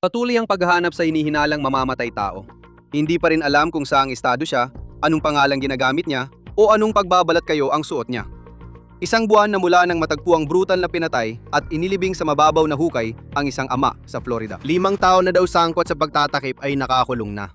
Patuloy ang paghahanap sa hinihinalang mamamatay tao. Hindi pa rin alam kung saang estado siya, anong pangalang ginagamit niya, o anong pagbabalat kayo ang suot niya. Isang buwan na mula nang matagpuang brutal na pinatay at inilibing sa mababaw na hukay ang isang ama sa Florida. 5 taon na daw sangkot sa pagtatakip ay nakakulong na.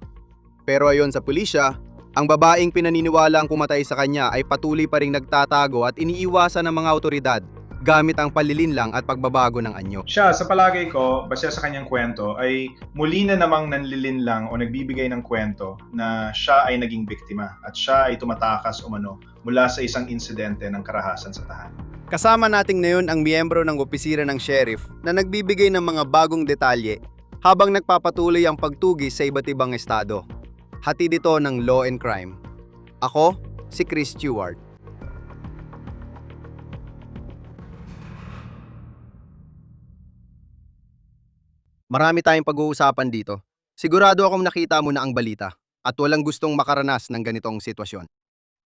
Pero ayon sa pulisya, ang babaeng pinaniniwala ang pumatay sa kanya ay patuloy pa ring nagtatago at iniiwasan ng mga awtoridad gamit ang palilinlang at pagbabago ng anyo. Siya, sa palagay ko, base sa kanyang kwento, ay muli na namang nanlilinlang o nagbibigay ng kwento na siya ay naging biktima at siya ay tumatakas umano mula sa isang insidente ng karahasan sa tahanan. Kasama nating ngayon ang miyembro ng opisina ng sheriff na nagbibigay ng mga bagong detalye habang nagpapatuloy ang pagtugis sa iba't ibang estado. Hatid ito ng Law and Crime. Ako, si Chris Stewart. Marami tayong pag-uusapan dito. Sigurado akong nakita mo na ang balita at walang gustong makaranas ng ganitong sitwasyon.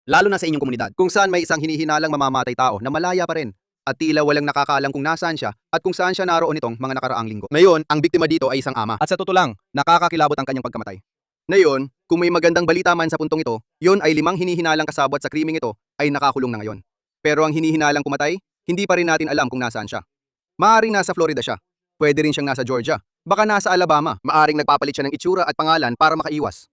Lalo na sa inyong komunidad, kung saan may isang hinihinalang mamamatay tao na malaya pa rin at tila walang nakakaalam kung nasaan siya at kung saan siya naroon nitong mga nakaraang linggo. Ngayon, ang biktima dito ay isang ama at sa totoo lang, nakakakilabot ang kanyang pagkamatay. Ngayon, kung may magandang balita man sa puntong ito, yon ay 5 hinihinalang kasabwat sa krimeng ito ay nakakulong na ngayon. Pero ang hinihinalang pumatay, hindi pa rin natin alam kung nasaan siya. Maaaring nasa Florida siya. Pwede rin siyang nasa Georgia. Baka nasa Alabama. Maaring nagpapalit siya ng itsura at pangalan para makaiwas.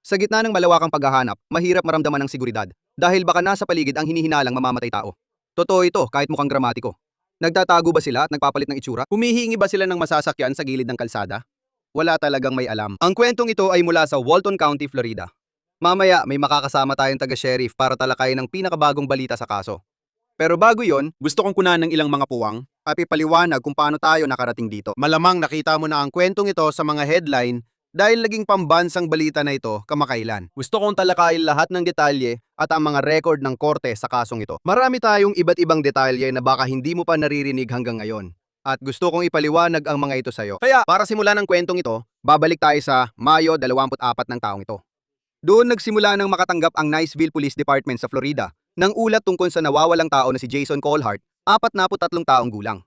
Sa gitna ng malawakang paghahanap, mahirap maramdaman ng seguridad dahil baka nasa paligid ang hinihinalang mamamatay tao. Totoo ito kahit mukhang dramatiko. Nagtatago ba sila at nagpapalit ng itsura? Humihingi ba sila ng masasakyan sa gilid ng kalsada? Wala talagang may alam. Ang kwentong ito ay mula sa Walton County, Florida. Mamaya may makakasama tayong taga-sheriff para talakayin ang pinakabagong balita sa kaso. Pero bago yon, gusto kong kunan ng ilang mga puwang at ipaliwanag kung paano tayo nakarating dito. Malamang nakita mo na ang kwentong ito sa mga headline dahil naging pambansang balita na ito kamakailan. Gusto kong talakayin lahat ng detalye at ang mga record ng korte sa kasong ito. Marami tayong iba't ibang detalye na baka hindi mo pa naririnig hanggang ngayon. At gusto kong ipaliwanag ang mga ito sa'yo. Kaya para simulan ng kwentong ito, babalik tayo sa Mayo 24 ng taong ito. Doon nagsimula nang makatanggap ang Niceville Police Department sa Florida ng ulat tungkol sa nawawalang tao na si Jason Colhart, 43 taong gulang.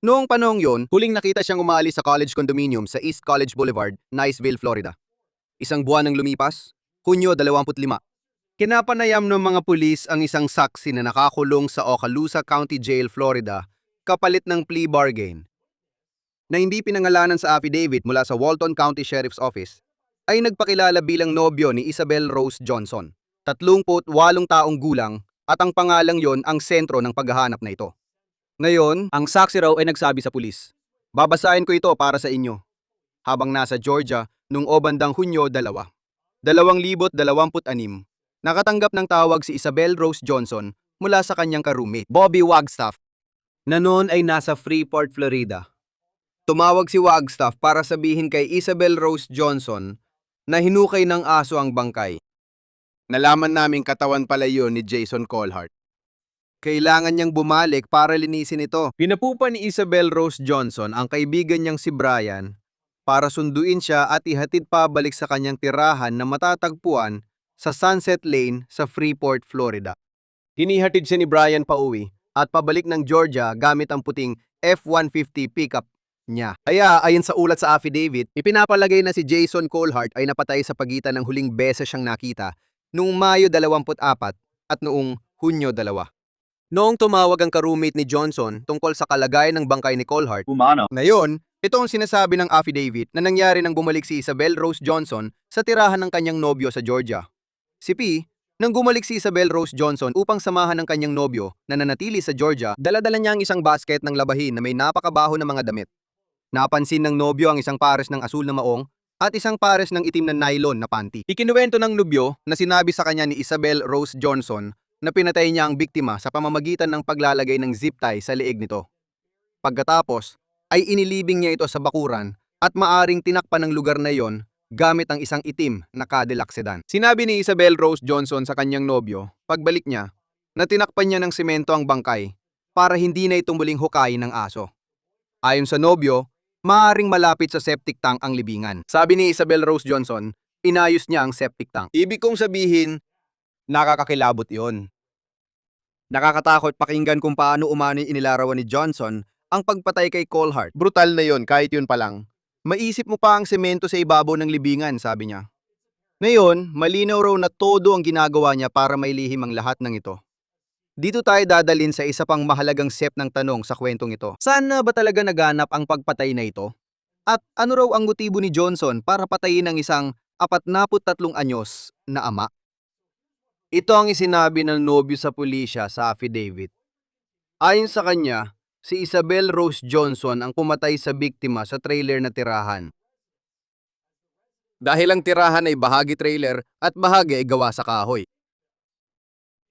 Noong panahong yon, huling nakita siyang umaalis sa college condominium sa East College Boulevard, Niceville, Florida. Isang buwan nang lumipas, Hunyo 25. Kinapanayam ng mga pulis ang isang saksi na nakakulong sa Okaloosa County Jail, Florida, kapalit ng plea bargain. Na hindi pinangalanan sa affidavit mula sa Walton County Sheriff's Office, ay nagpakilala bilang nobyo ni Isabel Rose Johnson, 38 taong gulang at ang pangalang yon ang sentro ng paghahanap na ito. Ngayon, ang saksi raw ay nagsabi sa pulis, babasahin ko ito para sa inyo. Habang nasa Georgia, noong bandang Hunyo 2, 2026, nakatanggap ng tawag si Isabel Rose Johnson mula sa kanyang ka-roommate, Bobby Wagstaff, na noon ay nasa Freeport, Florida. Tumawag si Wagstaff para sabihin kay Isabel Rose Johnson na hinukay ng aso ang bangkay. Nalaman naming katawan pala yun ni Jason Colhart. Kailangan niyang bumalik para linisin ito. Pinapupa ni Isabel Rose Johnson ang kaibigan niyang si Brian para sunduin siya at ihatid pabalik sa kanyang tirahan na matatagpuan sa Sunset Lane sa Freeport, Florida. Hinihatid siya ni Brian pauwi at pabalik ng Georgia gamit ang puting F-150 pickup niya. Kaya ayon sa ulat sa affidavit, ipinapalagay na si Jason Colhart ay napatay sa pagitan ng huling beses siyang nakita noong Mayo 24 at noong Hunyo 2. Noong tumawag ang ka-roommate ni Johnson tungkol sa kalagayan ng bangkay ni Colhart, ngayon, ito ang sinasabi ng affidavit na nangyari nang bumalik si Isabel Rose Johnson sa tirahan ng kanyang nobyo sa Georgia. Si P, nang bumalik si Isabel Rose Johnson upang samahan ng kanyang nobyo na nanatili sa Georgia, dala-dala niya ang isang basket ng labahin na may napakabaho na mga damit. Napansin ng nobyo ang isang pares ng asul na maong at isang pares ng itim na nylon na panty. Ikinuwento ng nobyo na sinabi sa kanya ni Isabel Rose Johnson na pinatay niya ang biktima sa pamamagitan ng paglalagay ng zip tie sa leeg nito. Pagkatapos, ay inilibing niya ito sa bakuran at maaring tinakpan ng lugar na yon gamit ang isang itim na Cadillac sedan. Sinabi ni Isabel Rose Johnson sa kanyang nobyo, pagbalik niya, na tinakpan niya ng semento ang bangkay para hindi na itong muling hukayin ng aso. Ayon sa nobyo, maaring malapit sa septic tank ang libingan. Sabi ni Isabel Rose Johnson, inayos niya ang septic tank. Ibig kong sabihin, nakakakilabot yon. Nakakatakot pakinggan kung paano umano'y inilarawan ni Johnson ang pagpatay kay Colhart. Brutal na yon kahit yun pa lang. Maisip mo pa ang semento sa ibabaw ng libingan, sabi niya. Ngayon, malinaw raw na todo ang ginagawa niya para mailihim ang lahat ng ito. Dito tayo dadalin sa isa pang mahalagang step ng tanong sa kwentong ito. Saan na ba talaga naganap ang pagpatay na ito? At ano raw ang motibo ni Johnson para patayin ang isang 43 anyos na ama? Ito ang isinabi ng nobyo sa pulisya sa affidavit. Ayon sa kanya, si Isabel Rose Johnson ang pumatay sa biktima sa trailer na tirahan. Dahil ang tirahan ay bahagi trailer at bahagi ay gawa sa kahoy.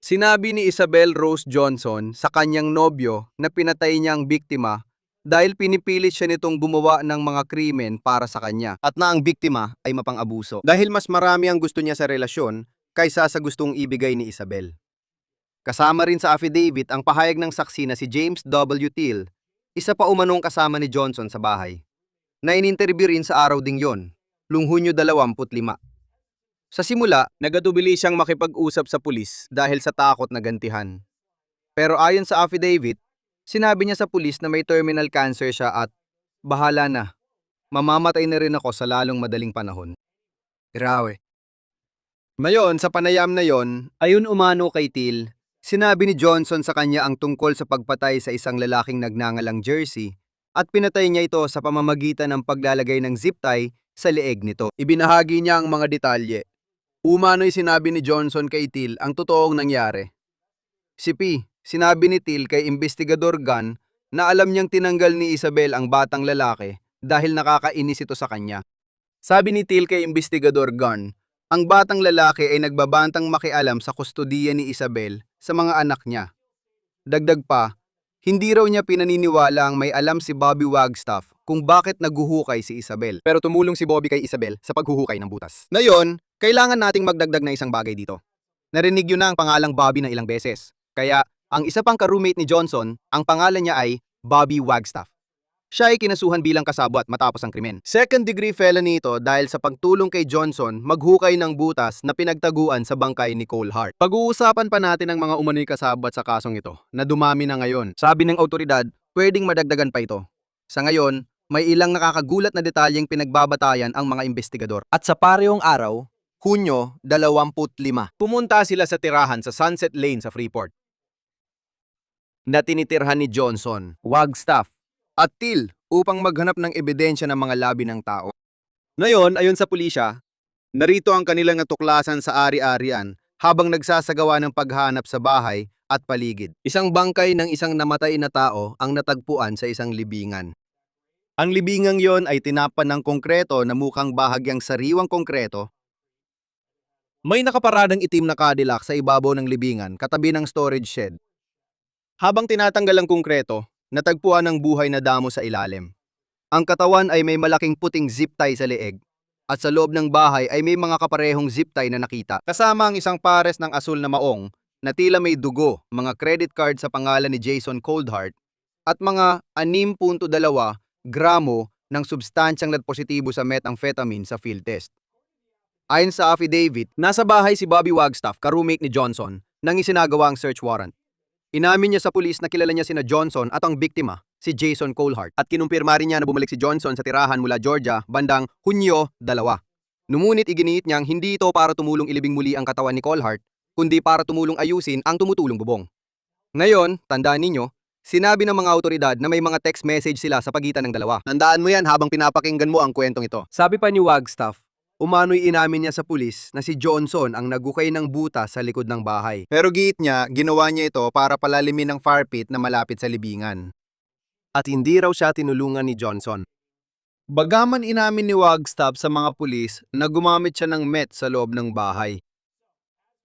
Sinabi ni Isabel Rose Johnson sa kanyang nobyo na pinatay niya ang biktima dahil pinipilit siya nitong gumawa ng mga krimen para sa kanya at na ang biktima ay mapang-abuso. Dahil mas marami ang gusto niya sa relasyon kaysa sa gustong ibigay ni Isabel. Kasama rin sa affidavit ang pahayag ng saksi na si James W. Till, isa pa umanong kasama ni Johnson sa bahay, na ininterview rin sa araw ding yon, noong Hunyo 25. Sa simula, nagatubili siyang makipag-usap sa pulis dahil sa takot na gantihan. Pero ayon sa affidavit, sinabi niya sa pulis na may terminal cancer siya at, bahala na, mamamatay na rin ako sa lalong madaling panahon. Grabe. Ngayon, sa panayam na yon, ayon umano kay Till, sinabi ni Johnson sa kanya ang tungkol sa pagpatay sa isang lalaking nagngangalang Jersey at pinatay niya ito sa pamamagitan ng paglalagay ng zip tie sa leeg nito. Ibinahagi niya ang mga detalye. Umano'y sinabi ni Johnson kay Till ang totoong nangyari. Si P, sinabi ni Till kay Investigador Gunn na alam niyang tinanggal ni Isabel ang batang lalaki dahil nakakainis ito sa kanya. Sabi ni Till kay Investigador Gunn, ang batang lalaki ay nagbabantang makialam sa kustodiya ni Isabel sa mga anak niya. Dagdag pa, hindi raw niya pinaniniwala ang may alam si Bobby Wagstaff kung bakit naguhukay si Isabel. Pero tumulong si Bobby kay Isabel sa paghuhukay ng butas. Ngayon, kailangan nating magdagdag na isang bagay dito. Narinig yun na ang pangalang Bobby ng ilang beses. Kaya, ang isa pang ka-roommate ni Johnson, ang pangalan niya ay Bobby Wagstaff. Siya ay kinasuhan bilang kasabwat matapos ang krimen. Second-degree felony ito dahil sa pagtulong kay Johnson maghukay ng butas na pinagtaguan sa bangkay ni Cole Hart. Pag-uusapan pa natin ang mga umano'y kasabwat sa kasong ito na dumami na ngayon. Sabi ng autoridad, pwedeng madagdagan pa ito. Sa ngayon, may ilang nakakagulat na detalyeng pinagbabatayan ang mga investigador. At sa parehong araw, Hunyo 25, pumunta sila sa tirahan sa Sunset Lane sa Freeport na tinitirhan ni Johnson, Wagstaff, at Till upang maghanap ng ebidensya ng mga labi ng tao. Ngayon, ayon sa pulisya, narito ang kanilang natuklasan sa ari-arian habang nagsasagawa ng paghanap sa bahay at paligid. Isang bangkay ng isang namatay na tao ang natagpuan sa isang libingan. Ang libingang yon ay tinapan ng konkreto na mukhang bahagyang sariwang konkreto. May nakaparadang itim na Cadillac sa ibabaw ng libingan katabi ng storage shed. Habang tinatanggal ang konkreto, natagpuan ang buhay na damo sa ilalim. Ang katawan ay may malaking puting zip tie sa leeg at sa loob ng bahay ay may mga kaparehong zip tie na nakita. Kasama ang isang pares ng asul na maong na tila may dugo, mga credit card sa pangalan ni Jason Coldheart at mga 6.2 gramo ng substansyang nagpositibo sa methamphetamine sa field test. Ayon sa affidavit, nasa bahay si Bobby Wagstaff, ka-roommate ni Johnson, nang isinagawa ang search warrant. Inamin niya sa pulis na kilala niya sina Johnson at ang biktima, si Jason Coldheart, at kinumpirma rin niya na bumalik si Johnson sa tirahan mula Georgia bandang Hunyo 2. Ngunit iginiit niyang hindi ito para tumulong ilibing muli ang katawan ni Coldheart, kundi para tumulong ayusin ang tumutulong bubong. Ngayon, tandaan ninyo, sinabi ng mga autoridad na may mga text message sila sa pagitan ng dalawa. Tandaan mo yan habang pinapakinggan mo ang kwentong ito. Sabi pa ni Wagstaff, umano'y inamin niya sa pulis na si Johnson ang nagukay ng butas sa likod ng bahay. Pero giit niya, ginawa niya ito para palalimin ang fire pit na malapit sa libingan. At hindi raw siya tinulungan ni Johnson. Bagaman inamin ni Wagstaff sa mga pulis na gumamit siya ng meth sa loob ng bahay.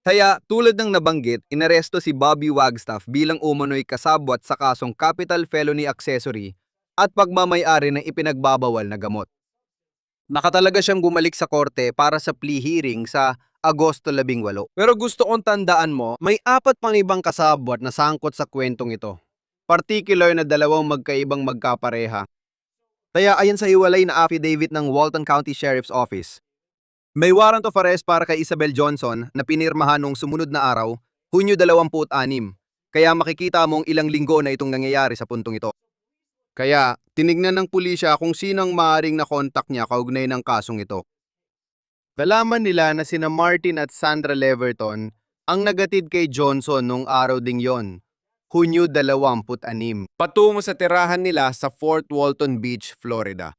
Kaya tulad ng nabanggit, inaresto si Bobby Wagstaff bilang umano'y kasabwat sa kasong capital felony accessory at pagmamay-ari ng ipinagbabawal na gamot. Nakatalaga siyang bumalik sa korte para sa plea hearing sa Agosto 18. Pero gusto kong tandaan mo, may 4 pang ibang kasabwat na sangkot sa kwentong ito. Particular na 2 magkaibang magkapareha. Kaya ayon sa hiwalay na affidavit ng Walton County Sheriff's Office, may warrant of arrest para kay Isabel Johnson na pinirmahan noong sumunod na araw, Hunyo 26. Kaya makikita mong ilang linggo na itong nangyayari sa puntong ito. Kaya tinignan ng pulisya kung sinong maaring nakontak niya kaugnay ng kasong ito. Nalaman nila na sina Martin at Sandra Leverton ang nagatid kay Johnson nung araw ding yon, Hunyo 26, patungo sa tirahan nila sa Fort Walton Beach, Florida.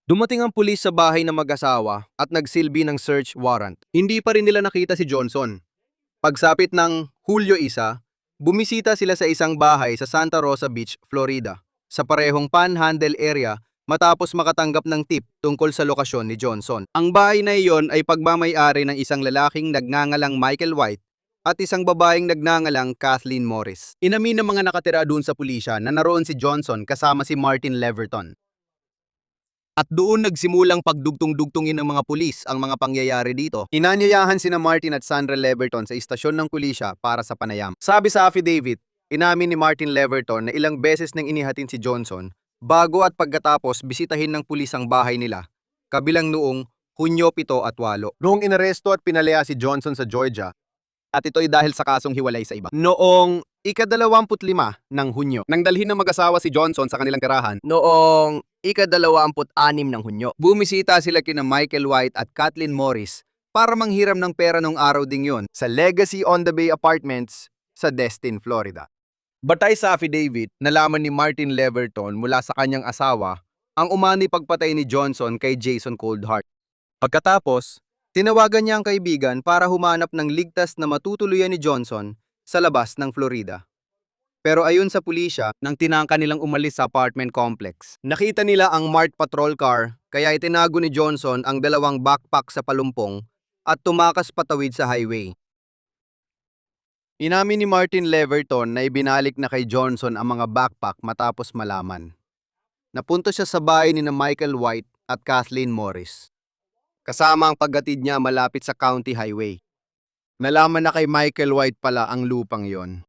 Dumating ang pulis sa bahay ng mag-asawa at nagsilbi ng search warrant. Hindi pa rin nila nakita si Johnson. Pagsapit ng Hulyo 1, bumisita sila sa isang bahay sa Santa Rosa Beach, Florida, sa parehong panhandle area matapos makatanggap ng tip tungkol sa lokasyon ni Johnson. Ang bahay na iyon ay pagmamay-ari ng isang lalaking nagngangalang Michael White at isang babaeng nagngangalang Kathleen Morris. Inamin ng mga nakatira doon sa pulisya na naroon si Johnson kasama si Martin Leverton. At doon nagsimulang pagdugtong-dugtungin ng mga pulis ang mga pangyayari dito. Inanyayahan sina Martin at Sandra Leverton sa istasyon ng pulisya para sa panayam. Sabi sa affidavit, inamin ni Martin Leverton na ilang beses nang inihatid si Johnson bago at pagkatapos bisitahin ng pulis ang bahay nila, kabilang noong Hunyo 7 at 8. Noong inaresto at pinalaya si Johnson sa Georgia, at ito'y dahil sa kasong hiwalay sa iba. Noong ika-25 ng Hunyo, nang dalhin ng mag-asawa si Johnson sa kanilang tirahan, noong ika-26 ng Hunyo, bumisita sila kina Michael White at Kathleen Morris para manghiram ng pera nung araw ding yon sa Legacy on the Bay Apartments sa Destin, Florida. Batay sa affidavit, nalaman ni Martin Leverton mula sa kanyang asawa ang umano'y pagpatay ni Johnson kay Jason Coldheart. Pagkatapos, tinawagan niya ang kaibigan para humanap ng ligtas na matutuluyan ni Johnson sa labas ng Florida. Pero ayon sa pulisya, nang tinangka nilang umalis sa apartment complex, nakita nila ang marked patrol car kaya itinago ni Johnson ang 2 backpack sa palumpong at tumakas patawid sa highway. Inamin ni Martin Leverton na ibinalik na kay Johnson ang mga backpack matapos malaman. Napunta siya sa bahay ni Michael White at Kathleen Morris, kasama ang paggatid niya malapit sa county highway. Nalaman na kay Michael White pala ang lupang yon.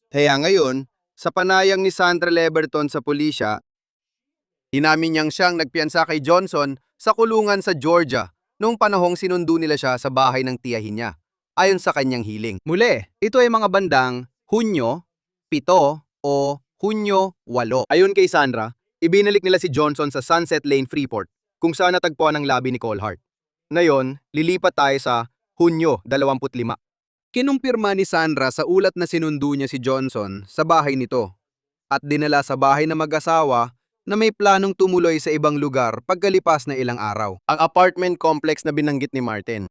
Kaya ngayon, sa panayang ni Sandra Leverton sa pulisya, inamin niyang siyang nagpiyansa kay Johnson sa kulungan sa Georgia noong panahong sinundo nila siya sa bahay ng tiyahin niya, ayon sa kanyang hiling. Muli, ito ay mga bandang Hunyo 7 o Hunyo 8. Ayon kay Sandra, ibinalik nila si Johnson sa Sunset Lane, Freeport, kung saan natagpuan ang labi ni Coldheart. Ngayon, lilipat tayo sa Hunyo 25. Kinumpirma ni Sandra sa ulat na sinundo niya si Johnson sa bahay nito at dinala sa bahay ng mag-asawa na may planong tumuloy sa ibang lugar pagkalipas na ilang araw. Ang apartment complex na binanggit ni Martin.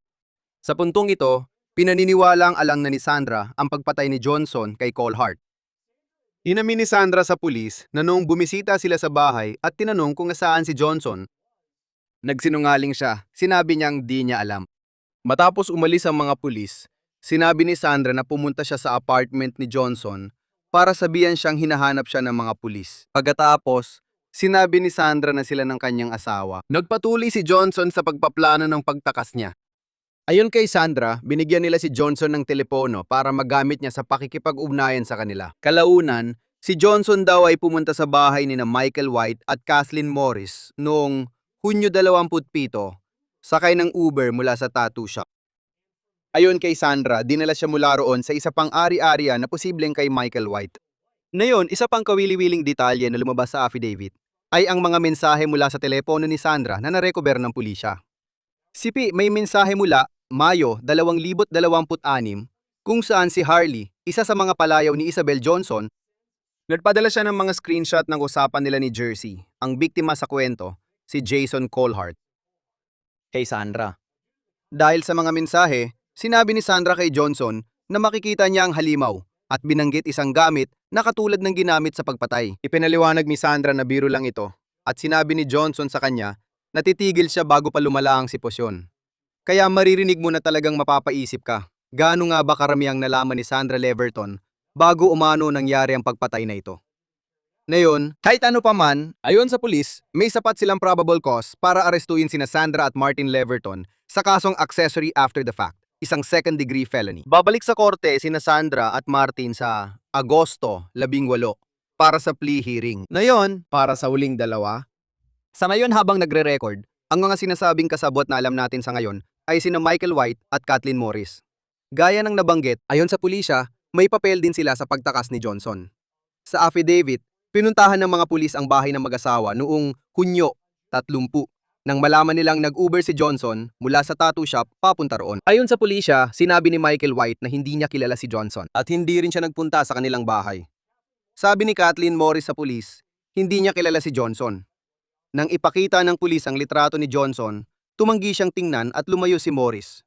Sa puntong ito, pinaniniwala ang alang na ni Sandra ang pagpatay ni Johnson kay Coldheart. Inamin ni Sandra sa pulis na noong bumisita sila sa bahay at tinanong kung nasaan si Johnson, nagsinungaling siya, sinabi niyang di niya alam. Matapos umalis ang mga pulis, sinabi ni Sandra na pumunta siya sa apartment ni Johnson para sabihan siyang hinahanap siya ng mga pulis. Pagkatapos, sinabi ni Sandra na sila ng kanyang asawa. Nagpatuloy si Johnson sa pagpaplano ng pagtakas niya. Ayon kay Sandra, binigyan nila si Johnson ng telepono para magamit niya sa pakikipag-ugnayan sa kanila. Kalaunan, si Johnson daw ay pumunta sa bahay ni Michael White at Kathleen Morris noong Hunyo 27, sakay ng Uber mula sa tattoo shop. Ayon kay Sandra, dinala siya mula roon sa isa pang ari-arian na posibleng kay Michael White. Ngayon, isa pang kawili-wiling detalye na lumabas sa affidavit ay ang mga mensahe mula sa telepono ni Sandra na narecover ng pulisya. Sipi, may mensahe mula Mayo 2026 kung saan si Harley, isa sa mga palayaw ni Isabel Johnson, nagpadala siya ng mga screenshot ng usapan nila ni Jersey, ang biktima sa kwento, si Jason Coldheart. Kay Sandra. Dahil sa mga mensahe, sinabi ni Sandra kay Johnson na makikita niya ang halimaw at binanggit isang gamit na katulad ng ginamit sa pagpatay. Ipinaliwanag ni Sandra na biro lang ito at sinabi ni Johnson sa kanya na titigil siya bago pa lumala ang sitwasyon. Kaya maririnig mo na talagang mapapaisip ka, gaano nga ba karamihang nalaman ni Sandra Leverton bago umano nangyari ang pagpatay na ito. Ngayon, kahit ano pa man, ayon sa pulis, may sapat silang probable cause para arestuin sina Sandra at Martin Leverton sa kasong accessory after the fact, isang second-degree felony. Babalik sa korte sina Sandra at Martin sa Agosto 18 para sa plea hearing. Ngayon, para sa huling dalawa. Sa ngayon habang nagre-record, ang mga sinasabing kasabot na alam natin sa ngayon ay sina Michael White at Kathleen Morris. Gaya ng nabanggit, ayon sa pulisya, may papel din sila sa pagtakas ni Johnson. Sa affidavit, Pinuntahan ng mga pulis ang bahay ng mag-asawa noong Hunyo 30 nang malaman nilang nag-Uber si Johnson mula sa tattoo shop papunta roon. Ayon sa pulisya, sinabi ni Michael White na hindi niya kilala si Johnson at hindi rin siya nagpunta sa kanilang bahay. Sabi ni Kathleen Morris sa pulis, hindi niya kilala si Johnson. Nang ipakita ng pulis ang litrato ni Johnson, tumanggi siyang tingnan at lumayo si Morris.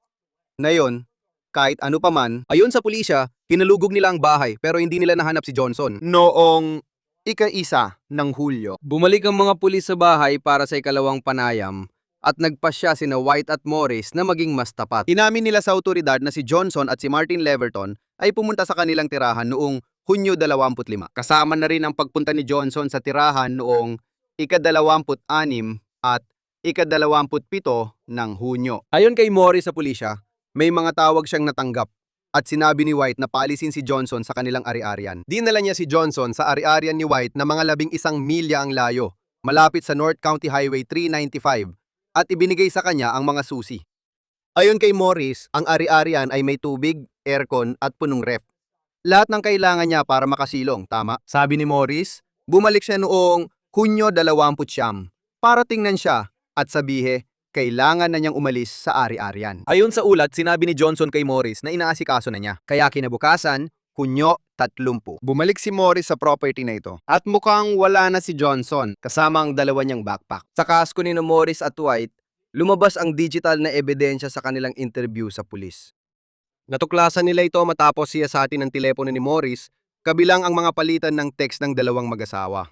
Ngayon, kahit ano pa man, ayon sa pulisya, kinalugog nila ang bahay pero hindi nila nahanap si Johnson. Noong ika-1 ng Hulyo, bumalik ang mga pulis sa bahay para sa ikalawang panayam at nagpasya sina White at Morris na maging mas tapat. Inamin nila sa autoridad na si Johnson at si Martin Leverton ay pumunta sa kanilang tirahan noong Hunyo 25. Kasama na rin ang pagpunta ni Johnson sa tirahan noong ika-26 at ika-27 ng Hunyo. Ayon kay Morris sa pulisya, may mga tawag siyang natanggap at sinabi ni White na paalisin si Johnson sa kanilang ari-arian. Dinala niya si Johnson sa ari-arian ni White na mga 11 milya ang layo, malapit sa North County Highway 395 at ibinigay sa kanya ang mga susi. Ayon kay Morris, ang ari-arian ay may tubig, aircon at punong ref. Lahat ng kailangan niya para makasilong, tama? Sabi ni Morris, bumalik siya noong Hunyo 29 para tingnan siya at sabihe, kailangan na niyang umalis sa ari-arian. Ayon sa ulat, sinabi ni Johnson kay Morris na inaasikaso na niya. Kaya kinabukasan, Hunyo 30. Bumalik si Morris sa property na ito. At mukhang wala na si Johnson kasama ang dalawa niyang backpack. Sa kasko ni Morris at White, lumabas ang digital na ebidensya sa kanilang interview sa pulis. Natuklasan nila ito matapos siyasatin ng telepono ni Morris, kabilang ang mga palitan ng text ng dalawang mag-asawa.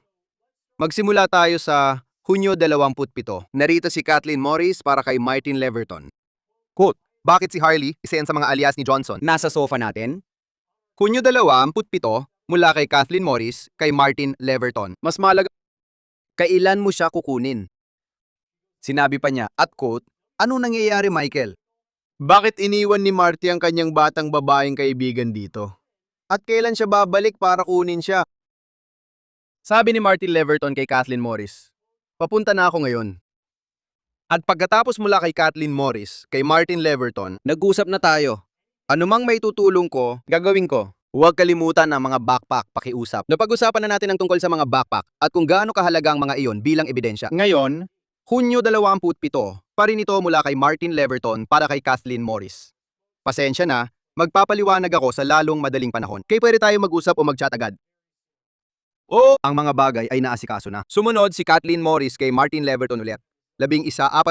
Magsimula tayo sa Hunyo 27. Narito si Kathleen Morris para kay Martin Leverton. Quote, bakit si Harley, isa yan sa mga alias ni Johnson, nasa sofa natin? Hunyo 27 mula kay Kathleen Morris kay Martin Leverton. Mas malaga, kailan mo siya kukunin? Sinabi pa niya, at quote, anong nangyayari Michael? Bakit iniwan ni Marty ang kanyang batang babaeng kaibigan dito? At kailan siya babalik para kunin siya? Sabi ni Martin Leverton kay Kathleen Morris. Papunta na ako ngayon. At pagkatapos mula kay Kathleen Morris, kay Martin Leverton, nag-usap na tayo. Anumang may tutulong ko, gagawin ko. Huwag kalimutan ang mga backpack pakiusap. Napag-usapan na natin ang tungkol sa mga backpack at kung gaano kahalaga ang mga iyon bilang ebidensya. Ngayon, Hunyo 27, pa rin ito mula kay Martin Leverton para kay Kathleen Morris. Pasensya na, magpapaliwanag ako sa lalong madaling panahon. Kaya pwede tayo mag-usap o mag-chat agad. Ang mga bagay ay naasikaso na. Sumunod si Kathleen Morris kay Martin Leverton ulit. 11:42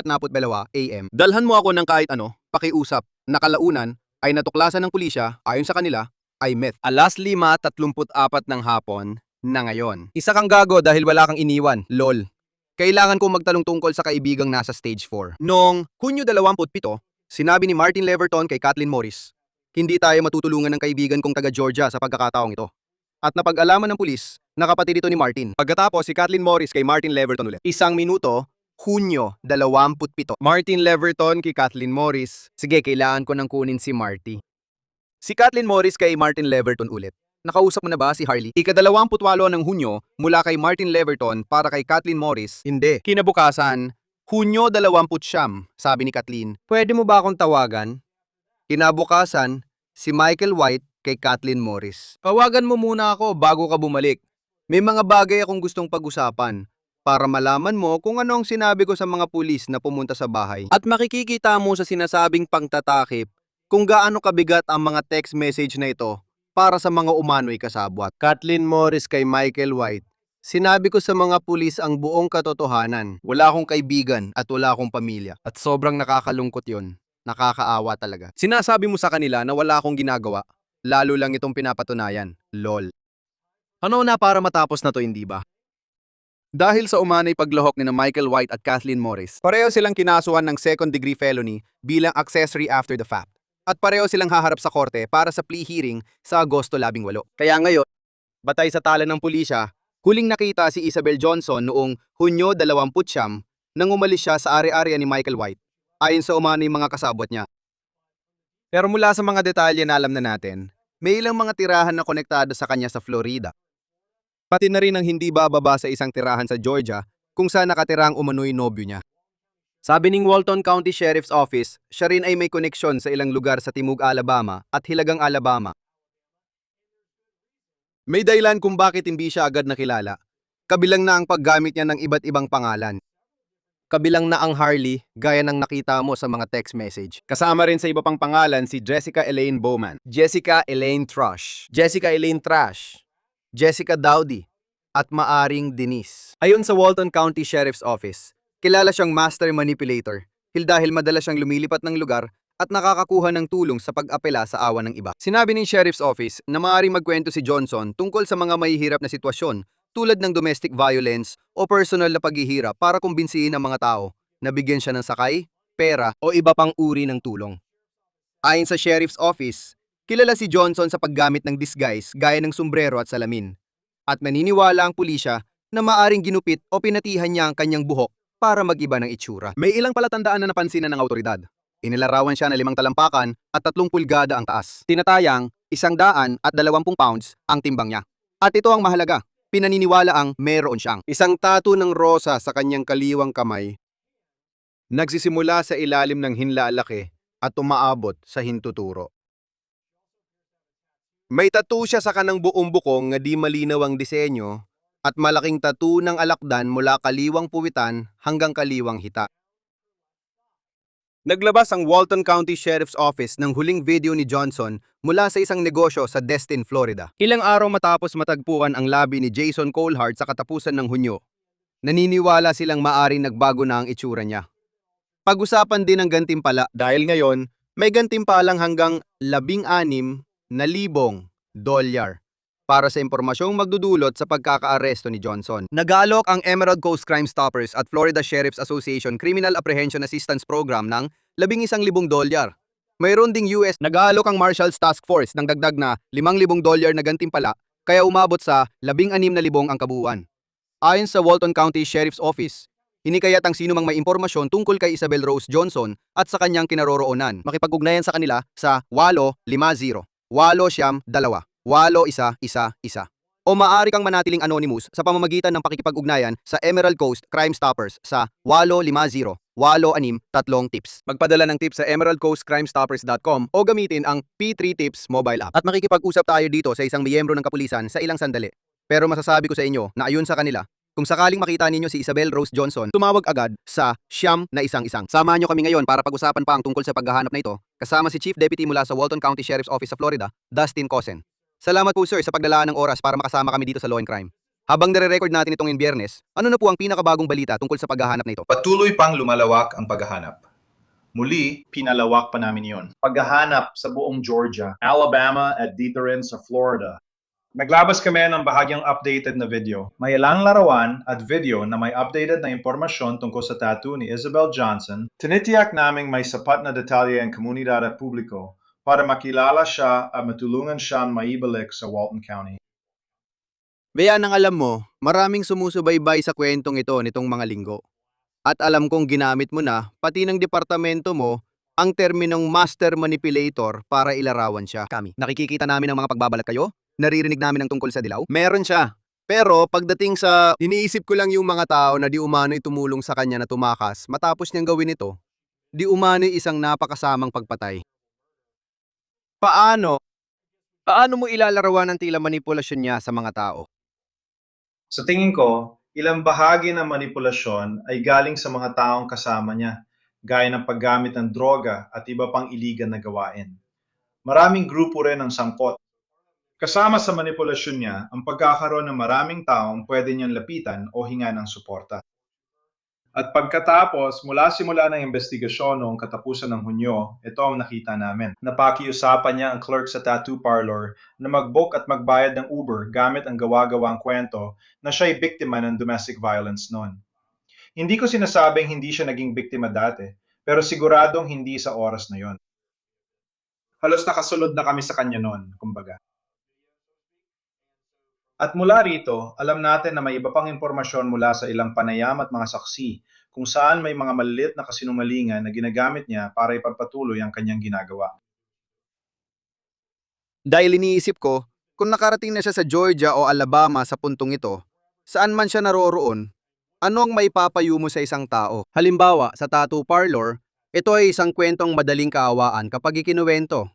AM. Dalhan mo ako ng kahit ano, pakiusap. Nakalaunan ay natuklasan ng pulisya, ayon sa kanila, ay meth. Alas 5:34 ng hapon na ngayon. Isa kang gago dahil wala kang iniwan, lol. Kailangan kong magtanong tungkol sa kaibigang nasa stage 4. Noong Hunyo 27, sinabi ni Martin Leverton kay Kathleen Morris, hindi tayo matutulungan ng kaibigan kong taga Georgia sa pagkakataong ito. At napag-alaman ng pulis na kapatid ito ni Martin. Pagkatapos si Kathleen Morris kay Martin Leverton ulit. 1 minuto, Hunyo 27. Martin Leverton kay Kathleen Morris. Sige, kailangan ko nang kunin si Marty. Si Kathleen Morris kay Martin Leverton ulit. Nakausap mo na ba si Harley? Ika-28 ng Hunyo mula kay Martin Leverton para kay Kathleen Morris. Hindi. Kinabukasan, Hunyo 29, sabi ni Kathleen. Pwede mo ba akong tawagan? Kinabukasan, si Michael White kay Kathleen Morris. Tawagan mo muna ako bago ka bumalik. May mga bagay akong gustong pag-usapan para malaman mo kung ano ang sinabi ko sa mga pulis na pumunta sa bahay. At makikikita mo sa sinasabing pangtatakip kung gaano kabigat ang mga text message na ito para sa mga umano'y kasabwat. Kathleen Morris kay Michael White. Sinabi ko sa mga pulis ang buong katotohanan. Wala akong kaibigan at wala akong pamilya. At sobrang nakakalungkot yon. Nakakaawa talaga. Sinasabi mo sa kanila na wala akong ginagawa. Lalo lang itong pinapatunayan. LOL. Ano na para matapos na to, hindi ba? Dahil sa umanay paglahok ni Michael White at Kathleen Morris, pareho silang kinasuhan ng second-degree felony bilang accessory after the fact. At pareho silang haharap sa korte para sa plea hearing sa Agosto 18. Kaya ngayon, batay sa tala ng pulisya, huling nakita si Isabel Johnson noong Hunyo 20 nang umalis siya sa ari-arian ni Michael White, ayon sa umanay mga kasabwat niya. Pero mula sa mga detalye na alam na natin, may ilang mga tirahan na konektado sa kanya sa Florida. Pati na rin ang hindi bababa sa isang tirahan sa Georgia kung saan nakatira ang umano'y nobyo niya. Sabi ng Walton County Sheriff's Office, siya rin ay may koneksyon sa ilang lugar sa Timog, Alabama at Hilagang, Alabama. May dahilan kung bakit hindi siya agad nakilala Kabilang na ang paggamit niya ng iba't ibang pangalan. Kabilang na ang Harley, gaya ng nakita mo sa mga text message. Kasama rin sa iba pang pangalan si Jessica Elaine Bowman, Jessica Elaine Trash, Jessica Elaine Trash, Jessica Dowdy, at maaring Denise. Ayon sa Walton County Sheriff's Office, kilala siyang master manipulator dahil madalas siyang lumilipat ng lugar at nakakakuha ng tulong sa pag-apela sa awa ng iba. Sinabi ng Sheriff's Office na maaaring magkwento si Johnson tungkol sa mga mahihirap na sitwasyon tulad ng domestic violence o personal na paghihirap para kumbinsihin ang mga tao na bigyan siya ng sakay, pera o iba pang uri ng tulong. Ayon sa Sheriff's Office, kilala si Johnson sa paggamit ng disguise gaya ng sombrero at salamin. At naniniwala ang pulisya na maaring ginupit o pinatihan niya ang kanyang buhok para mag-iba ng itsura. May ilang palatandaan na napansinan ng autoridad. Inilarawan siya na 5 talampakan at 3 pulgada ang taas. Tinatayang 120 pounds ang timbang niya. At ito ang mahalaga, pinaniniwala ang meron siyang isang tattoo ng rosa sa kanyang kaliwang kamay. Nagsisimula sa ilalim ng hinlalaki at umaabot sa hintuturo. May tattoo siya sa kanang buong bukong na di malinaw ang disenyo at malaking tattoo ng alakdan mula kaliwang puwitan hanggang kaliwang hita. Naglabas ang Walton County Sheriff's Office ng huling video ni Johnson mula sa isang negosyo sa Destin, Florida. Ilang araw matapos matagpuan ang labi ni Jason Colehart sa katapusan ng Hunyo, naniniwala silang maaring nagbago na ang itsura niya. Pag-usapan din ang gantimpala dahil ngayon may gantimpalang hanggang $16,000 para sa impormasyong magdudulot sa pagkakaaresto ni Johnson. Nag-aalok ang Emerald Coast Crime Stoppers at Florida Sheriff's Association Criminal Apprehension Assistance Program ng $11,000. Mayroon ding US nag-aalok ang Marshals Task Force ng dagdag na $5,000 na gantimpala kaya umabot sa 16,000 ang kabuuan. Ayon sa Walton County Sheriff's Office, hinikayat ang sinumang may impormasyon tungkol kay Isabel Rose Johnson at sa kanyang kinaroroonan makipag-ugnayan sa kanila sa 850-852 811 o maaari kang manatiling anonymous sa pamamagitan ng pakikipag-ugnayan sa Emerald Coast Crime Stoppers sa 850-863-tips. Magpadala ng tips sa emeraldcoastcrimestoppers.com o gamitin ang P3 Tips mobile app. At makikipag-usap tayo dito sa isang miyembro ng kapulisan sa ilang sandali. Pero masasabi ko sa inyo na ayon sa kanila, kung sakaling makita ninyo si Isabel Rose Johnson, tumawag agad sa # na isang-isang. Samahan nyo kami ngayon para pag-usapan pa ang tungkol sa paghahanap na ito, kasama si Chief Deputy mula sa Walton County Sheriff's Office sa Florida, Dustin Cosen. Salamat po sir sa paglalaan ng oras para makasama kami dito sa Law and Crime. Habang nire-record natin itong Biyernes, ano na po ang pinakabagong balita tungkol sa paghahanap na ito? Patuloy pang lumalawak ang paghahanap. Muli, pinalawak pa namin yon. Paghahanap sa buong Georgia, Alabama at dito rin sa Florida. Naglabas kami ng bahagyang updated na video. May ilang larawan at video na may updated na impormasyon tungkol sa tattoo ni Isabel Johnson. Tinitiyak naming may sapat na detalye ang komunidad at publiko para makilala siya at matulungan siyang maibalik sa Walton County. Bayan ang alam mo, maraming sumusubaybay sa kwentong ito nitong mga linggo. At alam kong ginamit mo na, pati ng departamento mo, ang terminong master manipulator para ilarawan siya. Kami, nakikita namin ang mga pagbabalat kayo? Naririnig namin ang tungkol sa dilaw? Meron siya. Pero pagdating sa iniisip ko lang yung mga tao na di umano'y tumulong sa kanya na tumakas matapos niyang gawin ito, di umano'y isang napakasamang pagpatay. Paano? Paano mo ilalarawan ang tila manipulasyon niya sa mga tao? Sa tingin ko, ilang bahagi ng manipulasyon ay galing sa mga taong kasama niya, gaya ng paggamit ng droga at iba pang iligan na gawain. Maraming grupo rin ang sangkot. Kasama sa manipulasyon niya ang pagkakaroon ng maraming taong pwede niyang lapitan o hinga ng suporta. At pagkatapos, simula ng investigasyon noong katapusan ng Hunyo, ito ang nakita namin. Napakiusapan niya ang clerk sa tattoo parlor na mag-book at magbayad ng Uber gamit ang gawa-gawang kwento na siya'y biktima ng domestic violence noon. Hindi ko sinasabing hindi siya naging biktima dati, pero siguradong hindi sa oras na yon. Halos nakasunod na kami sa kanya noon, kumbaga. At mula rito, alam natin na may iba pang impormasyon mula sa ilang panayam at mga saksi kung saan may mga maliliit na kasinungalingan na ginagamit niya para ipagpatuloy ang kanyang ginagawa. Dahil iniisip ko, kung nakarating na siya sa Georgia o Alabama sa puntong ito, saan man siya naroroon, ano ang maipapayo mo sa isang tao? Halimbawa, sa tattoo parlor, ito ay isang kwentong madaling kaawaan kapag ikinuwento.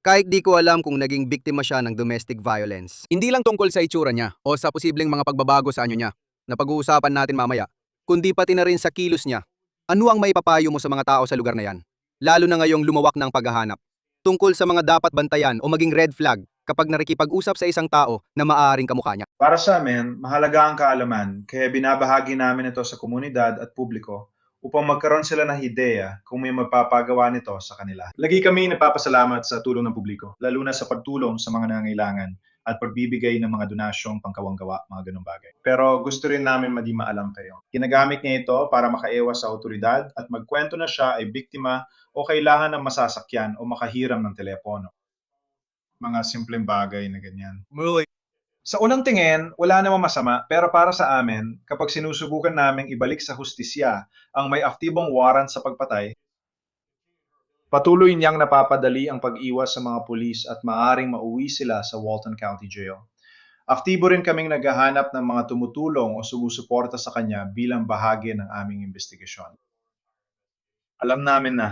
Kahit di ko alam kung naging biktima siya ng domestic violence. Hindi lang tungkol sa itsura niya o sa posibleng mga pagbabago sa anyo niya. na pag-uusapan natin mamaya, kundi pati na rin sa kilos niya. Ano ang maipapayo mo sa mga tao sa lugar na yan? Lalo na ngayong lumawak ng paghahanap. Tungkol sa mga dapat bantayan o maging red flag kapag nakikipag-usap sa isang tao na maaaring kamukha niya. Para sa amin, mahalaga ang kaalaman, kaya binabahagi namin ito sa komunidad at publiko upang magkaroon sila ng ideya kung may mapapagawa nito sa kanila. Lagi kami nagpapasalamat sa tulong ng publiko, lalo na sa pagtulong sa mga nangangailangan at pagbibigay ng mga donasyong pangkawanggawa, mga ganung bagay. Pero gusto rin namin maalam kayo. Ginagamit niya ito para makaiwas sa otoridad at magkwento na siya ay biktima o kailangan ng masasakyan o makahiram ng telepono. Mga simpleng bagay na ganyan. Sa unang tingin, wala namang masama, pero para sa amin, kapag sinusubukan naming ibalik sa hustisya ang may aktibong warrant sa pagpatay, patuloy niyang napapadali ang pag-iwas sa mga pulis at maaring mauwi sila sa Walton County Jail. Aktibo rin kaming naghahanap ng mga tumutulong o sumusuporta sa kanya bilang bahagi ng aming investigasyon. Alam namin na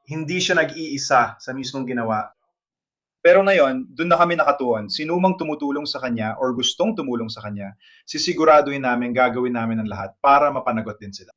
hindi siya nag-iisa sa mismong ginawa. Pero ngayon, doon na kami nakatuon. Sinumang tumutulong sa kanya or gustong tumulong sa kanya, sisiguraduhin namin gagawin namin ang lahat para mapanagot din sila.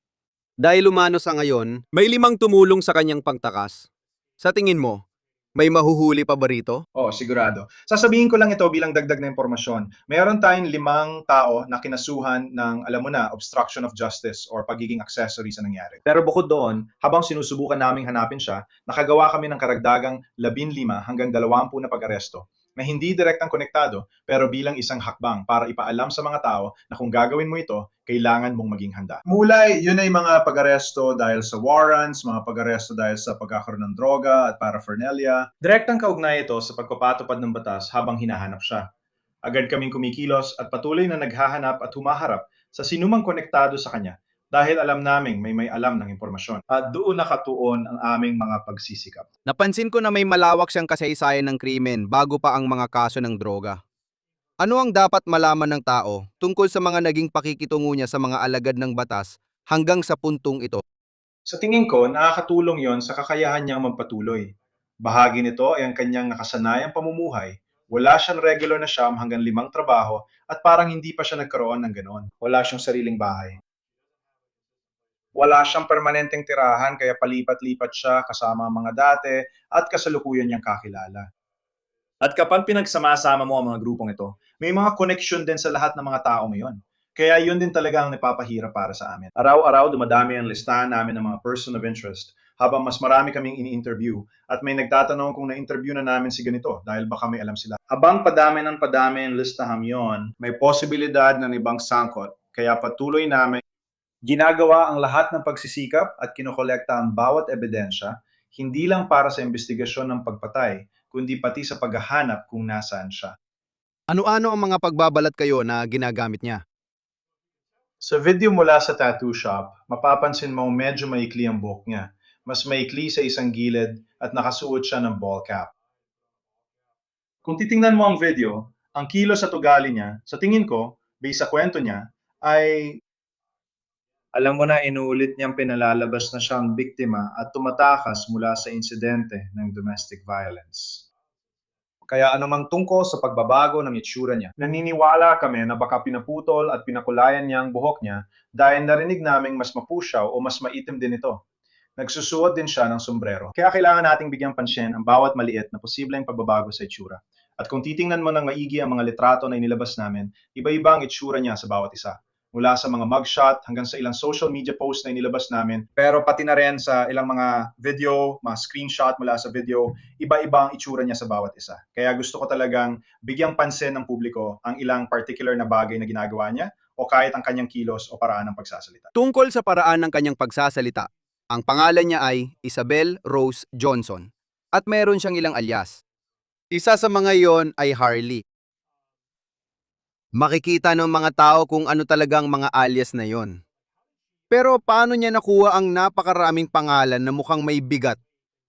Dahil umano sa ngayon, may 5 tumulong sa kanyang pagtakas. Sa tingin mo, may mahuhuli pa ba rito? Oo, sigurado. Sasabihin ko lang ito bilang dagdag na impormasyon. Mayroon tayong 5 tao na kinasuhan ng, alam mo na, obstruction of justice or pagiging accessory sa nangyari. Pero bukod doon, habang sinusubukan naming hanapin siya, nakagawa kami ng karagdagang 15 hanggang 20 na pag-aresto na hindi direktang konektado pero bilang isang hakbang para ipaalam sa mga tao na kung gagawin mo ito, kailangan mong maging handa. Mulay, yun ay mga pag-aresto dahil sa warrants, mga pag-aresto dahil sa pagkakaroon ng droga at paraphernalia. Direktang kaugnay ito sa pagpapatupad ng batas habang hinahanap siya. Agad kaming kumikilos at patuloy na naghahanap at humaharap sa sinumang konektado sa kanya dahil alam naming may alam ng impormasyon. At doon nakatuon ang aming mga pagsisikap. Napansin ko na may malawak siyang kasaysayan ng krimen bago pa ang mga kaso ng droga. Ano ang dapat malaman ng tao tungkol sa mga naging pakikitungo niya sa mga alagad ng batas hanggang sa puntong ito? Sa tingin ko, nakakatulong yon sa kakayahan niyang magpatuloy. Bahagi nito ay ang kanyang nakasanayang pamumuhay. Wala siyang regular na siyam hanggang 5 trabaho at parang hindi pa siya nagkaroon ng ganon. Wala siyang sariling bahay. Wala siyang permanenteng tirahan kaya palipat-lipat siya kasama ang mga dati at kasalukuyan niyang kakilala. At kapag pinagsama-sama mo ang mga grupong ito, may mga connection din sa lahat ng mga tao ngayon. Kaya yun din talaga ang napapahirap para sa amin. Araw-araw dumadami ang listahan namin ng mga person of interest habang mas marami kaming ini-interview at may nagtatanong kung na-interview na namin si ganito dahil baka may alam sila. Habang padami ng padami ang listahan yon, may posibilidad ng ibang sangkot kaya patuloy namin ginagawa ang lahat ng pagsisikap at kinokolekta ang bawat ebidensya, hindi lang para sa investigasyon ng pagpatay, kundi pati sa paghahanap kung nasaan siya. Ano-ano ang mga pagbabalat kayo na ginagamit niya? Sa video mula sa tattoo shop, mapapansin mong medyo maikli ang buhok niya. Mas maikli sa isang gilid at nakasuot siya ng ball cap. Kung titingnan mo ang video, ang kilos at ugali niya, sa tingin ko, based sa kwento niya, ay alam mo na inuulit niyang pinalalabas na siyang biktima at tumatakas mula sa insidente ng domestic violence. Kaya anumang tungkol sa pagbabago ng itsura niya, naniniwala kami na baka pinaputol at pinakulayan niya ang buhok niya dahil narinig naming mas mapusyaw o mas maitim din ito. Nagsusuot din siya ng sombrero. Kaya kailangan nating bigyang pansin ang bawat maliit na posibleng pagbabago sa itsura. At kung titingnan mo ng maigi ang mga litrato na inilabas namin, iba-iba ang itsura niya sa bawat isa. Mula sa mga mugshot hanggang sa ilang social media posts na inilabas namin, pero pati na rin sa ilang mga video, mga screenshot mula sa video, iba-iba ang itsura niya sa bawat isa. Kaya gusto ko talagang bigyang pansin ng publiko ang ilang particular na bagay na ginagawa niya o kahit ang kanyang kilos o paraan ng pagsasalita. Tungkol sa paraan ng kanyang pagsasalita, ang pangalan niya ay Isabel Rose Johnson at meron siyang ilang alias. Isa sa mga iyon ay Harley. Makikita ng mga tao kung ano talagang mga alias na yon. Pero paano niya nakuha ang napakaraming pangalan na mukhang may bigat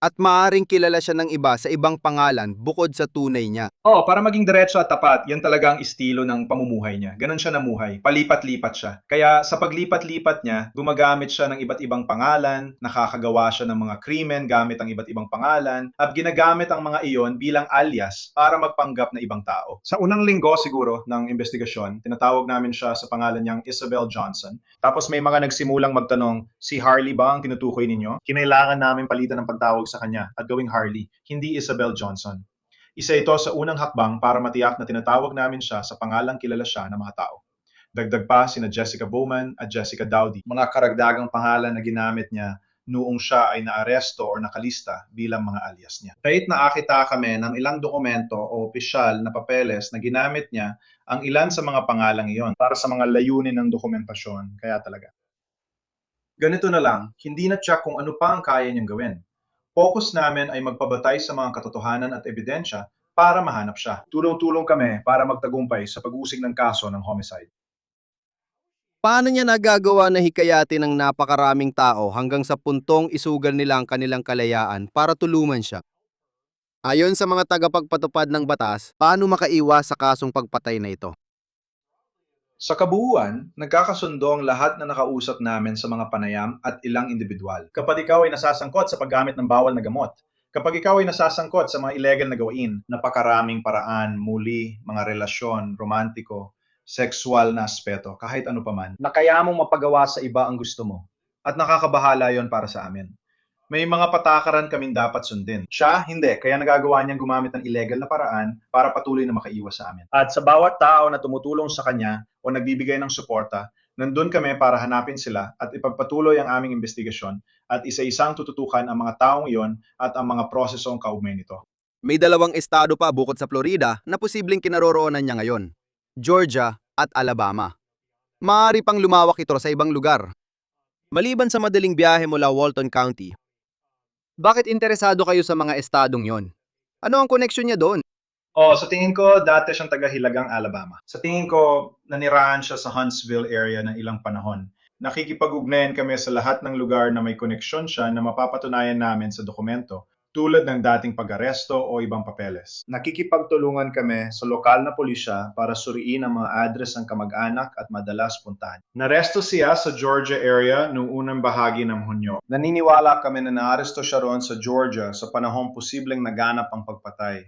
At maaaring kilala siya ng iba sa ibang pangalan bukod sa tunay niya. Oo, para maging diretso at tapat, yan talaga ang estilo ng pamumuhay niya. Ganon siya namuhay. Palipat-lipat siya. Kaya sa paglipat-lipat niya, gumagamit siya ng iba't ibang pangalan, nakakagawa siya ng mga krimen gamit ang iba't ibang pangalan, at ginagamit ang mga iyon bilang alias para magpanggap na ibang tao. Sa unang linggo siguro ng investigasyon, tinatawag namin siya sa pangalan niyang Isabel Johnson. Tapos may mga nagsimulang magtanong, si Harley ba ang tinutukoy ninyo? Kinailangan namin palitan ng pagtawag sa kanya at gawing Harley, hindi Isabel Johnson. Isa ito sa unang hakbang para matiyak na tinatawag namin siya sa pangalang kilala siya ng mga tao. Dagdag pa sina Jessica Bowman at Jessica Dowdy, mga karagdagang pangalan na ginamit niya noong siya ay naaresto o nakalista bilang mga alias niya. Kahit nakakita kami ng ilang dokumento o opisyal na papeles na ginamit niya ang ilan sa mga pangalang iyon para sa mga layunin ng dokumentasyon, kaya talaga. Ganito na lang, hindi na check kung ano pa ang kaya niyang gawin. Focus namin ay magpabatay sa mga katotohanan at ebidensya para mahanap siya. Tulong-tulong kami para magtagumpay sa pag-usig ng kaso ng homicide. Paano niya nagagawa na hikayatin ng napakaraming tao hanggang sa puntong isugal nila ang kanilang kalayaan para tulungan siya? Ayon sa mga tagapagpatupad ng batas, paano makaiwas sa kasong pagpatay na ito? Sa kabuuan, nagkakasundo ang lahat na nakausap namin sa mga panayam at ilang individual. Kapag ikaw ay nasasangkot sa paggamit ng bawal na gamot, kapag ikaw ay nasasangkot sa mga illegal na gawain, napakaraming paraan, muli, mga relasyon, romantiko, sexual na aspeto, kahit ano paman, na kaya mong mapagawa sa iba ang gusto mo. At nakakabahala yon para sa amin. May mga patakaran kaming dapat sundin. Siya, hindi. Kaya nagagawa niyang gumamit ng illegal na paraan para patuloy na makaiwas sa amin. At sa bawat tao na tumutulong sa kanya o nagbibigay ng suporta, nandun kami para hanapin sila at ipagpatuloy ang aming investigasyon at isa-isang tututukan ang mga taong iyon at ang mga prosesong kaugnay nito. May dalawang estado pa bukod sa Florida na posibleng kinaroroonan niya ngayon, Georgia at Alabama. Maaari pang lumawak ito sa ibang lugar. Maliban sa madaling biyahe mula Walton County, bakit interesado kayo sa mga estadong yon? Ano ang koneksyon niya doon? Sa tingin ko, dati siyang taga-Hilagang, Alabama. Sa tingin ko, nanirahan siya sa Huntsville area ng ilang panahon. Nakikipag-ugnayan kami sa lahat ng lugar na may koneksyon siya na mapapatunayan namin sa dokumento, tulad ng dating pag-aresto o ibang papeles. Nakikipagtulungan kami sa lokal na pulisya para suriin ang mga address ng kamag-anak at madalas puntahan. Naresto siya sa Georgia area noong unang bahagi ng Hunyo. Naniniwala kami na naaresto siya roon sa Georgia sa panahong posibleng naganap ang pagpatay.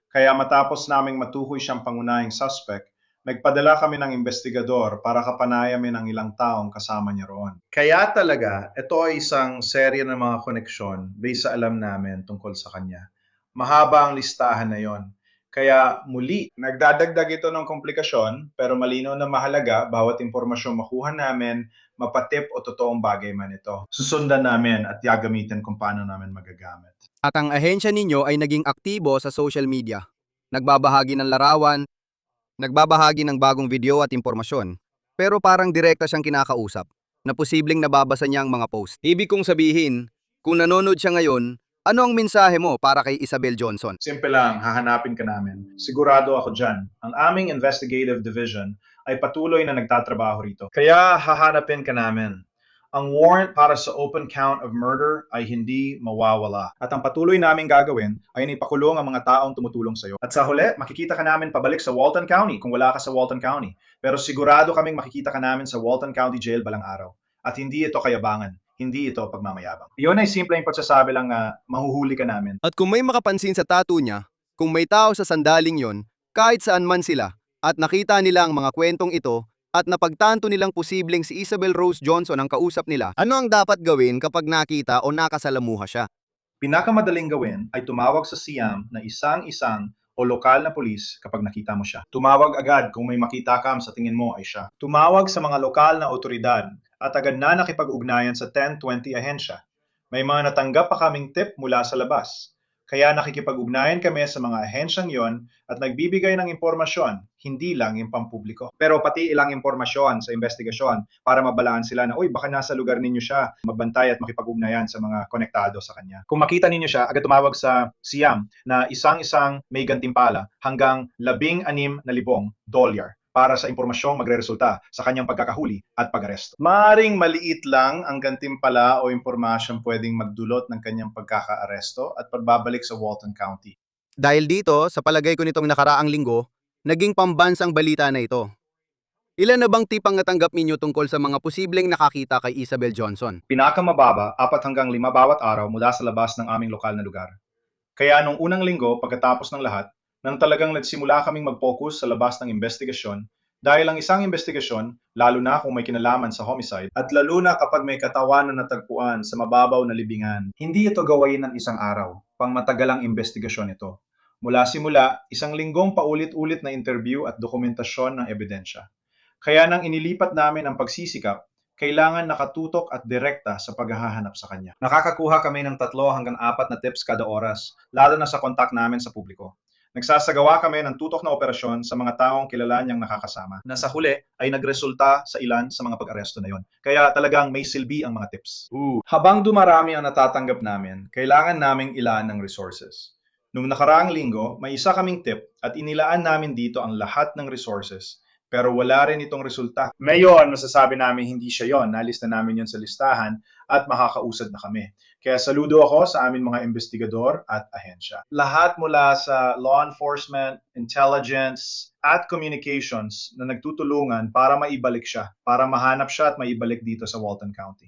Kaya matapos naming matukoy siyang pangunahing suspect, nagpadala kami ng investigador para kapanayamin ang ilang taong kasama niya roon. Kaya talaga, ito ay isang serye ng mga koneksyon based sa alam namin tungkol sa kanya. Mahaba ang listahan na yon. Kaya muli, nagdadagdag ito ng komplikasyon pero malinaw na mahalaga bawat impormasyong makuha namin, mapatip o totoong bagay man ito. Susundan namin at gagamitin kung paano namin magagamit. At ang ahensya ninyo ay naging aktibo sa social media. Nagbabahagi ng larawan, nagbabahagi ng bagong video at impormasyon. Pero parang direkta siyang kinakausap na posibleng nababasa niya ang mga post. Ibig kong sabihin, kung nanonood siya ngayon, ano ang mensahe mo para kay Isabel Johnson? Simple lang, hahanapin ka namin. Sigurado ako dyan. Ang aming investigative division ay patuloy na nagtatrabaho rito. Kaya hahanapin ka namin. Ang warrant para sa open count of murder ay hindi mawawala. At ang patuloy naming gagawin ay ipakulong ang mga taong tumutulong sa iyo. At sa huli, makikita ka namin pabalik sa Walton County kung wala ka sa Walton County. Pero sigurado kaming makikita ka namin sa Walton County Jail balang araw. At hindi ito kayabangan. Hindi ito pagmamayabang. Iyon ay simpleng pagsasabi lang na mahuhuli ka namin. At kung may makapansin sa tattoo niya, kung may tao sa sandaling yon, kahit saan man sila, at nakita nila ang mga kwentong ito, at napagtanto nilang posibleng si Isabel Rose Johnson ang kausap nila, ano ang dapat gawin kapag nakita o nakasalamuha siya? Pinakamadaling gawin ay tumawag sa Siam na isang-isang o lokal na pulis kapag nakita mo siya. Tumawag agad kung may makita ka sa tingin mo ay siya. Tumawag sa mga lokal na otoridad at agad na nakipag-ugnayan sa 1020 ahensya. May mga natanggap pa kaming tip mula sa labas. Kaya nakikipag-ugnayan kami sa mga ahensyang yon at nagbibigay ng impormasyon, hindi lang yung pampubliko. Pero pati ilang impormasyon sa investigasyon para mabalaan sila na, uy, baka nasa lugar ninyo siya, magbantay at makipag-ugnayan sa mga konektado sa kanya. Kung makita ninyo siya, agad tumawag sa Siam na isang-isang may gantimpala hanggang $16,000 dolyar para sa impormasyong magreresulta sa kanyang pagkakahuli at pag-aresto. Maaring maliit lang ang gantimpala o impormasyong pwedeng magdulot ng kanyang pagkakaaresto at pagbabalik sa Walton County. Dahil dito, sa palagay ko nitong nakaraang linggo, naging pambansang balita na ito. Ilan na bang tip ang natanggap ninyo tungkol sa mga posibleng nakakita kay Isabel Johnson? Pinakamababa, 4 hanggang 5 bawat araw mula sa labas ng aming lokal na lugar. Kaya nung unang linggo, pagkatapos ng lahat, nang talagang nagsimula kaming mag-focus sa labas ng investigasyon, dahil ang isang investigasyon, lalo na kung may kinalaman sa homicide, at lalo na kapag may katawan na natagpuan sa mababaw na libingan, hindi ito gawain ng isang araw, pangmatagalang investigasyon ito. Mula simula, isang linggong paulit-ulit na interview at dokumentasyon ng ebidensya. Kaya nang inilipat namin ang pagsisikap, kailangan nakatutok at direkta sa paghahanap sa kanya. Nakakakuha kami ng 3 hanggang 4 na tips kada oras, lalo na sa kontak namin sa publiko. Nagsasagawa kami ng tutok na operasyon sa mga taong kilala niyang nakakasama na sa huli ay nagresulta sa ilan sa mga pag-aresto na yon. Kaya talagang may silbi ang mga tips. Habang dumarami ang natatanggap namin, kailangan naming ilaan ng resources. Nung nakaraang linggo, may isa kaming tip at inilaan namin dito ang lahat ng resources. Pero wala rin itong resulta. Ngayon, masasabi namin hindi siya yon. Nalista namin yon sa listahan at makakausad na kami. Kaya saludo ako sa aming mga investigador at ahensya. Lahat mula sa law enforcement, intelligence, at communications na nagtutulungan para maibalik siya, para mahanap siya at maibalik dito sa Walton County.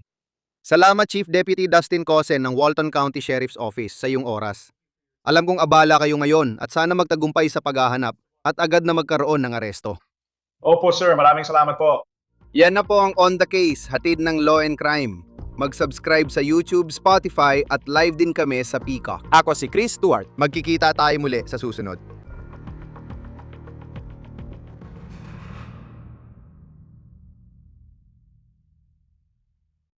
Salamat Chief Deputy Dustin Cosen ng Walton County Sheriff's Office sa iyong oras. Alam kong abala kayo ngayon at sana magtagumpay sa paghahanap at agad na magkaroon ng aresto. Opo sir, maraming salamat po. Yan na po ang On The Case, hatid ng Law and Crime. Mag-subscribe sa YouTube, Spotify at live din kami sa Peacock. Ako si Chris Stewart. Magkikita tayo muli sa susunod.